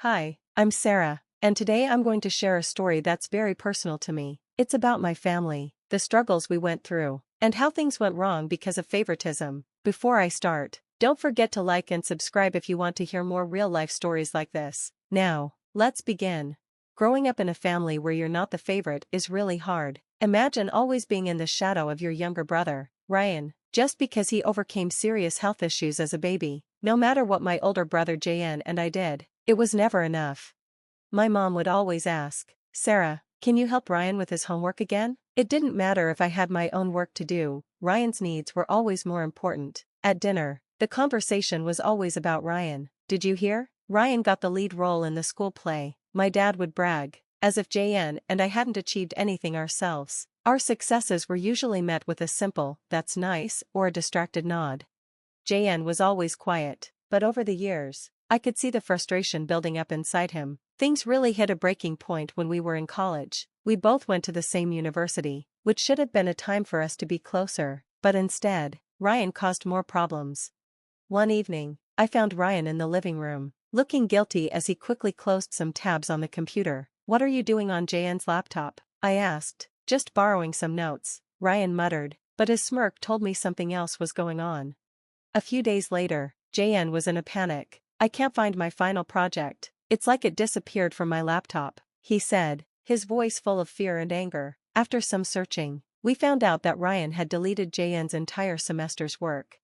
Hi, I'm Sarah, and today I'm going to share a story that's very personal to me. It's about my family, the struggles we went through, and how things went wrong because of favoritism. Before I start, don't forget to like and subscribe if you want to hear more real-life stories like this. Now, let's begin. Growing up in a family where you're not the favorite is really hard. Imagine always being in the shadow of your younger brother, Ryan, just because he overcame serious health issues as a baby. No matter what my older brother Jon and I did, it was never enough. My mom would always ask, "Sarah, can you help Ryan with his homework again?" It didn't matter if I had my own work to do, Ryan's needs were always more important. At dinner, the conversation was always about Ryan. "Did you hear? Ryan got the lead role in the school play," my dad would brag, as if Jon and I hadn't achieved anything ourselves. Our successes were usually met with a simple, "That's nice," or a distracted nod. Jon was always quiet, but over the years, I could see the frustration building up inside him. Things really hit a breaking point when we were in college. We both went to the same university, which should have been a time for us to be closer, but instead, Ryan caused more problems. One evening, I found Ryan in the living room, looking guilty as he quickly closed some tabs on the computer. "What are you doing on Jon's laptop?" I asked. "Just borrowing some notes," Ryan muttered, but his smirk told me something else was going on. A few days later, Jon was in a panic. "I can't find my final project. It's like it disappeared from my laptop," he said, his voice full of fear and anger. After some searching, we found out that Ryan had deleted Jon's entire semester's work.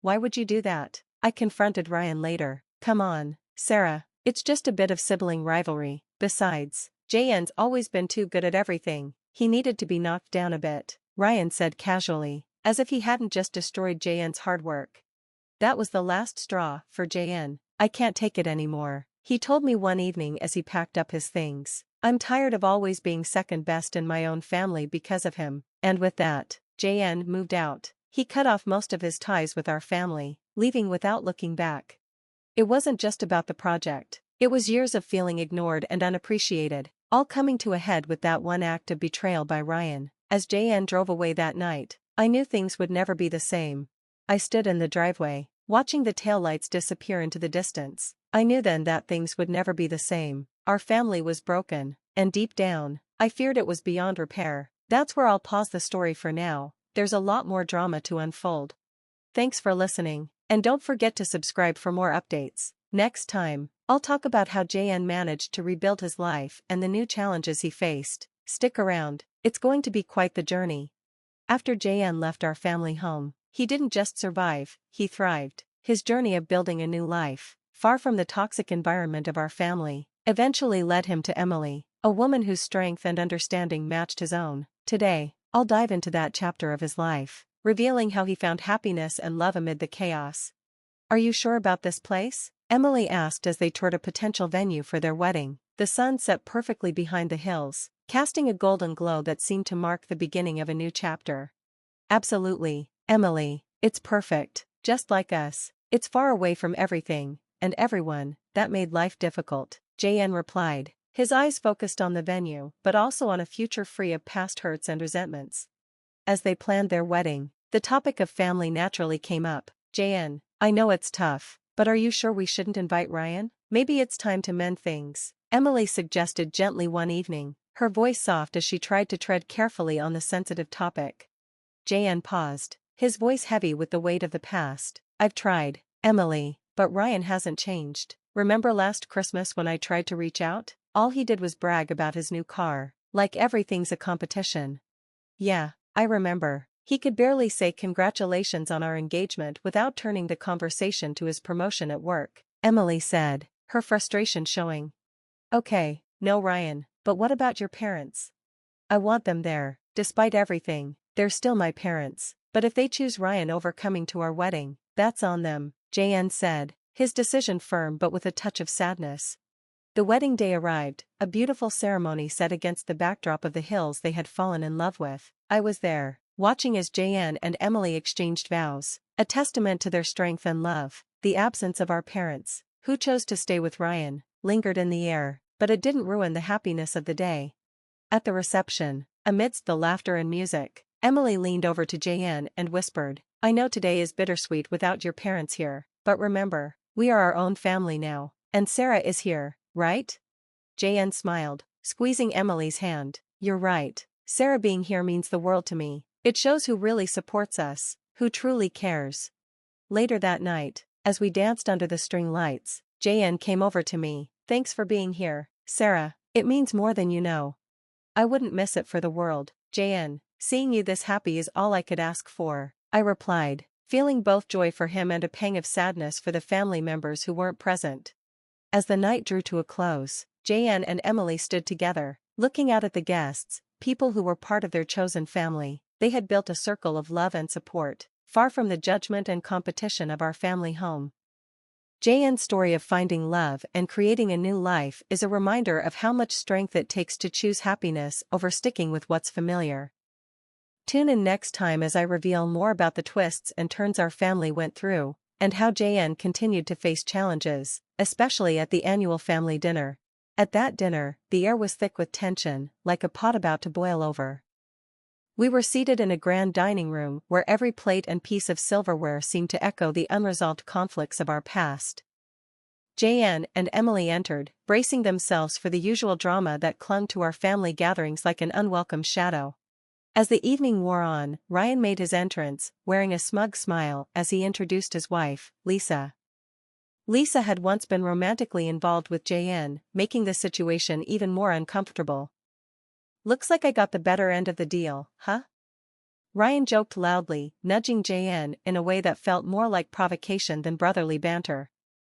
"Why would you do that?" I confronted Ryan later. "Come on, Sarah, it's just a bit of sibling rivalry. Besides, Jon's always been too good at everything. He needed to be knocked down a bit," Ryan said casually, as if he hadn't just destroyed Jon's hard work. That was the last straw for Jon. "I can't take it anymore," he told me one evening as he packed up his things. "I'm tired of always being second best in my own family because of him." And with that, Jon moved out. He cut off most of his ties with our family, leaving without looking back. It wasn't just about the project. It was years of feeling ignored and unappreciated, all coming to a head with that one act of betrayal by Ryan. As Jon drove away that night, I knew things would never be the same. I stood in the driveway, watching the taillights disappear into the distance. I knew then that things would never be the same. Our family was broken, and deep down, I feared it was beyond repair. That's where I'll pause the story for now. There's a lot more drama to unfold. Thanks for listening, and don't forget to subscribe for more updates. Next time, I'll talk about how Jon managed to rebuild his life and the new challenges he faced. Stick around, it's going to be quite the journey. After Jon left our family home, he didn't just survive, he thrived. His journey of building a new life, far from the toxic environment of our family, eventually led him to Emily, a woman whose strength and understanding matched his own. Today, I'll dive into that chapter of his life, revealing how he found happiness and love amid the chaos. "Are you sure about this place?" Emily asked as they toured a potential venue for their wedding. The sun set perfectly behind the hills, casting a golden glow that seemed to mark the beginning of a new chapter. "Absolutely, Emily, it's perfect, just like us. It's far away from everything, and everyone, that made life difficult," Jon replied, his eyes focused on the venue but also on a future free of past hurts and resentments. As they planned their wedding, the topic of family naturally came up. "Jon, I know it's tough, but are you sure we shouldn't invite Ryan? Maybe it's time to mend things," Emily suggested gently one evening, her voice soft as she tried to tread carefully on the sensitive topic. Jon paused, his voice heavy with the weight of the past. "I've tried, Emily, but Ryan hasn't changed. Remember last Christmas when I tried to reach out? All he did was brag about his new car, like everything's a competition." "Yeah, I remember. He could barely say congratulations on our engagement without turning the conversation to his promotion at work," Emily said, her frustration showing. "Okay, no Ryan, but what about your parents? I want them there. Despite everything, they're still my parents. But if they choose Ryan over coming to our wedding, that's on them," Jon said, his decision firm but with a touch of sadness. The wedding day arrived, a beautiful ceremony set against the backdrop of the hills they had fallen in love with. I was there, watching as Jon and Emily exchanged vows, a testament to their strength and love. The absence of our parents, who chose to stay with Ryan, lingered in the air, but it didn't ruin the happiness of the day. At the reception, amidst the laughter and music, Emily leaned over to Jon and whispered, "I know today is bittersweet without your parents here, but remember, we are our own family now. And Sarah is here, right? JN smiled, squeezing Emily's hand. You're right. Sarah being here means the world to me. It shows who really supports us, who truly cares. Later that night, as we danced under the string lights, JN came over to me. Thanks for being here, Sarah. It means more than you know. I wouldn't miss it for the world. JN, seeing you this happy is all I could ask for, I replied, feeling both joy for him and a pang of sadness for the family members who weren't present. As the night drew to a close, JN and Emily stood together, looking out at the guests, people who were part of their chosen family. They had built a circle of love and support, far from the judgment and competition of our family home. JN's story of finding love and creating a new life is a reminder of how much strength it takes to choose happiness over sticking with what's familiar. Tune in next time as I reveal more about the twists and turns our family went through, and how JN continued to face challenges, especially at the annual family dinner. At that dinner, the air was thick with tension, like a pot about to boil over. We were seated in a grand dining room where every plate and piece of silverware seemed to echo the unresolved conflicts of our past. JN and Emily entered, bracing themselves for the usual drama that clung to our family gatherings like an unwelcome shadow. As the evening wore on, Ryan made his entrance, wearing a smug smile as he introduced his wife, Lisa. Lisa had once been romantically involved with JN, making the situation even more uncomfortable. Looks like I got the better end of the deal, huh? Ryan joked loudly, nudging JN in a way that felt more like provocation than brotherly banter.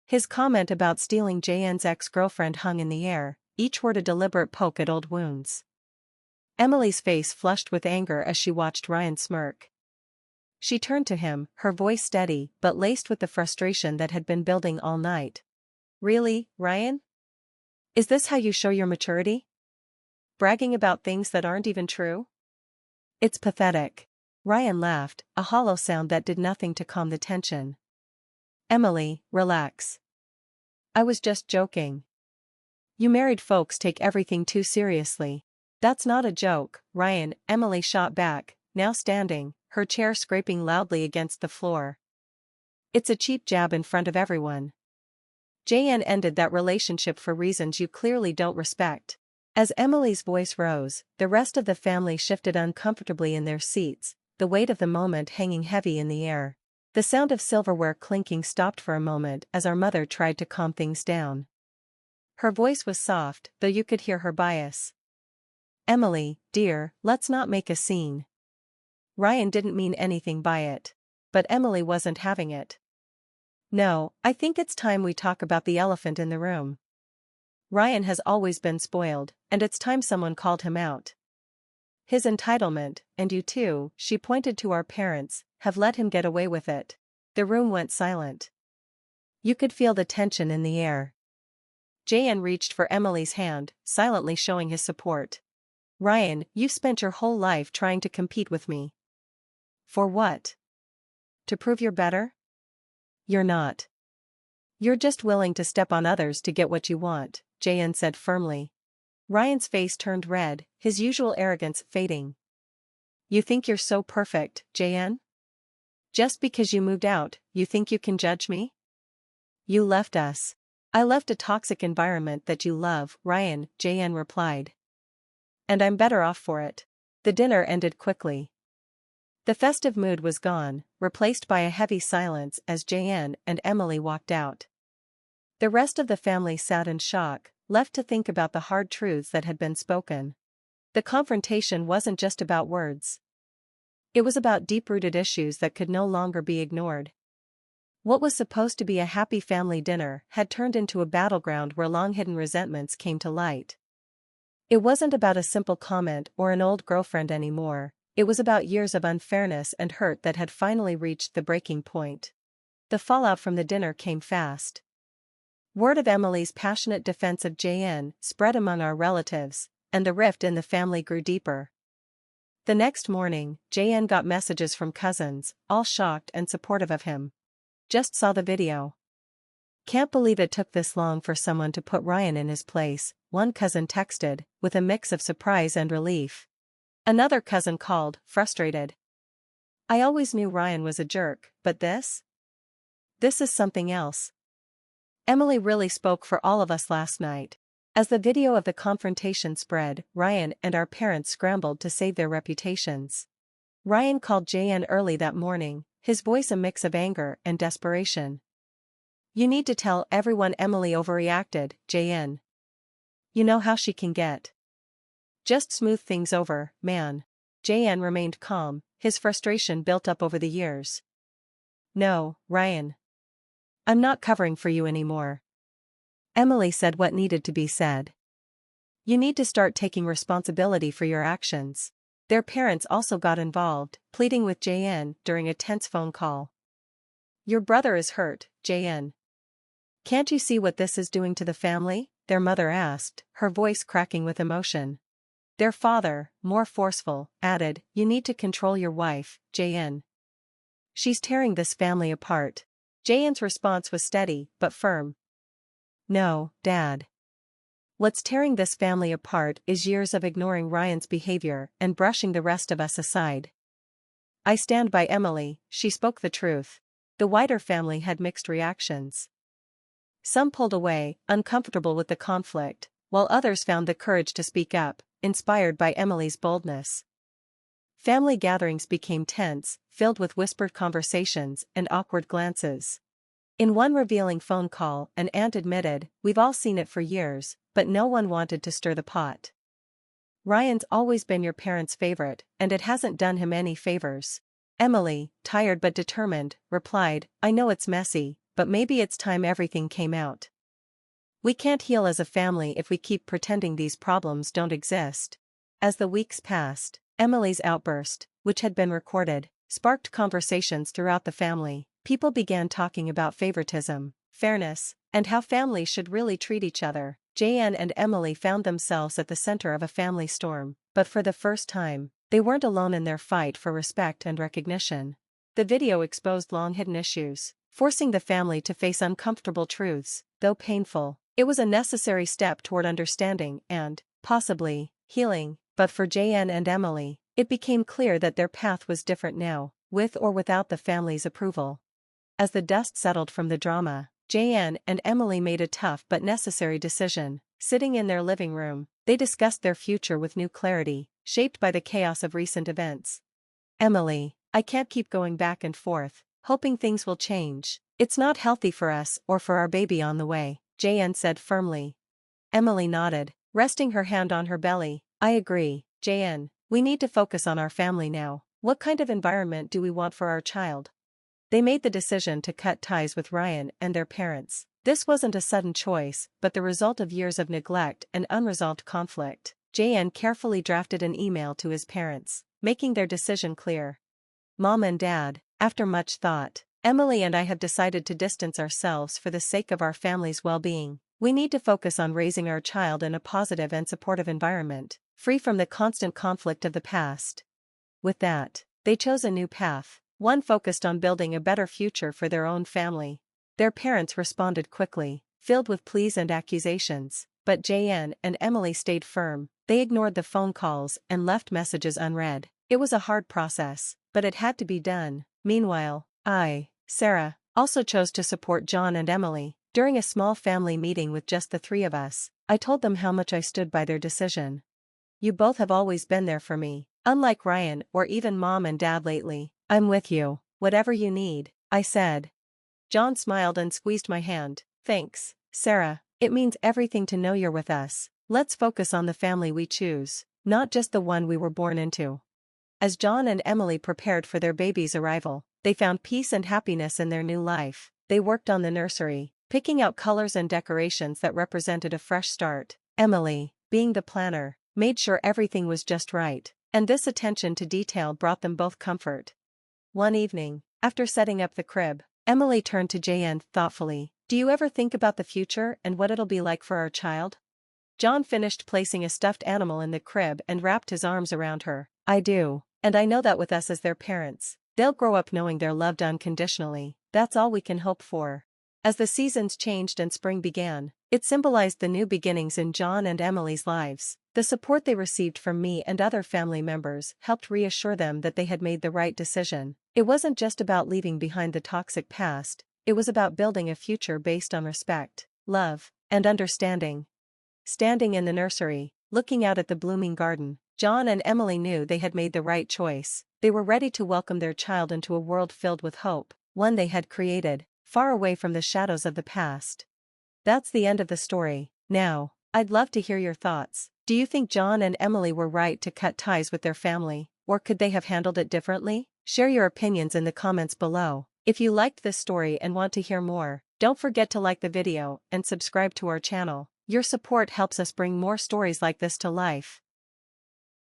His comment about stealing JN's ex-girlfriend hung in the air, each word a deliberate poke at old wounds. Emily's face flushed with anger as she watched Ryan smirk. She turned to him, her voice steady but laced with the frustration that had been building all night. Really, Ryan? Is this how you show your maturity? Bragging about things that aren't even true? It's pathetic. Ryan laughed, a hollow sound that did nothing to calm the tension. Emily, relax. I was just joking. You married folks take everything too seriously. That's not a joke, Ryan, Emily shot back, now standing, her chair scraping loudly against the floor. It's a cheap jab in front of everyone. JN ended that relationship for reasons you clearly don't respect. As Emily's voice rose, the rest of the family shifted uncomfortably in their seats, the weight of the moment hanging heavy in the air. The sound of silverware clinking stopped for a moment as our mother tried to calm things down. Her voice was soft, though you could hear her bias. Emily, dear, let's not make a scene. Ryan didn't mean anything by it. But Emily wasn't having it. No, I think it's time we talk about the elephant in the room. Ryan has always been spoiled, and it's time someone called him out. His entitlement, and you too, she pointed to our parents, have let him get away with it. The room went silent. You could feel the tension in the air. JN reached for Emily's hand, silently showing his support. Ryan, you've spent your whole life trying to compete with me. For what? To prove you're better? You're not. You're just willing to step on others to get what you want, JN said firmly. Ryan's face turned red, his usual arrogance fading. You think you're so perfect, JN? Just because you moved out, you think you can judge me? You left us. I left a toxic environment that you love, Ryan, JN replied. And I'm better off for it. The dinner ended quickly. The festive mood was gone, replaced by a heavy silence as JN and Emily walked out. The rest of the family sat in shock, left to think about the hard truths that had been spoken. The confrontation wasn't just about words. It was about deep-rooted issues that could no longer be ignored. What was supposed to be a happy family dinner had turned into a battleground where long-hidden resentments came to light. It wasn't about a simple comment or an old girlfriend anymore. It was about years of unfairness and hurt that had finally reached the breaking point. The fallout from the dinner came fast. Word of Emily's passionate defense of JN spread among our relatives, and the rift in the family grew deeper. The next morning, JN got messages from cousins, all shocked and supportive of him. Just saw the video. Can't believe it took this long for someone to put Ryan in his place, one cousin texted, with a mix of surprise and relief. Another cousin called, frustrated. I always knew Ryan was a jerk, but this? This is something else. Emily really spoke for all of us last night. As the video of the confrontation spread, Ryan and our parents scrambled to save their reputations. Ryan called Jon early that morning, his voice a mix of anger and desperation. "You need to tell everyone Emily overreacted, Jon. You know how she can get. Just smooth things over, man." Jon remained calm, his frustration built up over the years. "No, Ryan. I'm not covering for you anymore." Emily said what needed to be said. "You need to start taking responsibility for your actions." Their parents also got involved, pleading with Jon during a tense phone call. "Your brother is hurt, Jon. Can't you see what this is doing to the family?" their mother asked, her voice cracking with emotion. Their father, more forceful, added, "You need to control your wife, Jon. She's tearing this family apart." Jon's response was steady, but firm. "No, Dad. What's tearing this family apart is years of ignoring Ryan's behavior and brushing the rest of us aside. I stand by Emily," she spoke the truth. The wider family had mixed reactions. Some pulled away, uncomfortable with the conflict, while others found the courage to speak up, inspired by Emily's boldness. Family gatherings became tense, filled with whispered conversations and awkward glances. In one revealing phone call, an aunt admitted, "We've all seen it for years, but no one wanted to stir the pot. Ryan's always been your parents' favorite, and it hasn't done him any favors." Emily, tired but determined, replied, "I know it's messy, but maybe it's time everything came out. We can't heal as a family if we keep pretending these problems don't exist." As the weeks passed, Emily's outburst, which had been recorded, sparked conversations throughout the family. People began talking about favoritism, fairness, and how families should really treat each other. Jon and Emily found themselves at the center of a family storm, but for the first time, they weren't alone in their fight for respect and recognition. The video exposed long-hidden issues, forcing the family to face uncomfortable truths. Though painful, it was a necessary step toward understanding and, possibly, healing. But for Jon and Emily, it became clear that their path was different now, with or without the family's approval. As the dust settled from the drama, Jon and Emily made a tough but necessary decision. Sitting in their living room, they discussed their future with new clarity, shaped by the chaos of recent events. "Emily, I can't keep going back and forth, hoping things will change. It's not healthy for us or for our baby on the way," Jon said firmly. Emily nodded, resting her hand on her belly. "I agree, Jon. We need to focus on our family now. What kind of environment do we want for our child?" They made the decision to cut ties with Ryan and their parents. This wasn't a sudden choice, but the result of years of neglect and unresolved conflict. Jon carefully drafted an email to his parents, making their decision clear. "Mom and Dad, after much thought, Emily and I have decided to distance ourselves for the sake of our family's well-being. We need to focus on raising our child in a positive and supportive environment, free from the constant conflict of the past." With that, they chose a new path, one focused on building a better future for their own family. Their parents responded quickly, filled with pleas and accusations, but Jon and Emily stayed firm. They ignored the phone calls and left messages unread. It was a hard process, but it had to be done. Meanwhile, I, Sarah, also chose to support Jon and Emily. During a small family meeting with just the three of us, I told them how much I stood by their decision. "You both have always been there for me, unlike Ryan or even Mom and Dad lately. I'm with you, whatever you need," I said. Jon smiled and squeezed my hand. "Thanks, Sarah. It means everything to know you're with us. Let's focus on the family we choose, not just the one we were born into." As Jon and Emily prepared for their baby's arrival, they found peace and happiness in their new life. They worked on the nursery, picking out colors and decorations that represented a fresh start. Emily, being the planner, made sure everything was just right, and this attention to detail brought them both comfort. One evening, after setting up the crib, Emily turned to Jon thoughtfully. "Do you ever think about the future and what it'll be like for our child?" Jon finished placing a stuffed animal in the crib and wrapped his arms around her. "I do, and I know that with us as their parents, they'll grow up knowing they're loved unconditionally. That's all we can hope for." As the seasons changed and spring began, it symbolized the new beginnings in Jon and Emily's lives. The support they received from me and other family members helped reassure them that they had made the right decision. It wasn't just about leaving behind the toxic past, It was about building a future based on respect, love, and understanding. Standing in the nursery, looking out at the blooming garden, Jon and Emily knew they had made the right choice. They were ready to welcome their child into a world filled with hope, one they had created, far away from the shadows of the past. That's the end of the story. Now, I'd love to hear your thoughts. Do you think Jon and Emily were right to cut ties with their family, or could they have handled it differently? Share your opinions in the comments below. If you liked this story and want to hear more, don't forget to like the video and subscribe to our channel. Your support helps us bring more stories like this to life.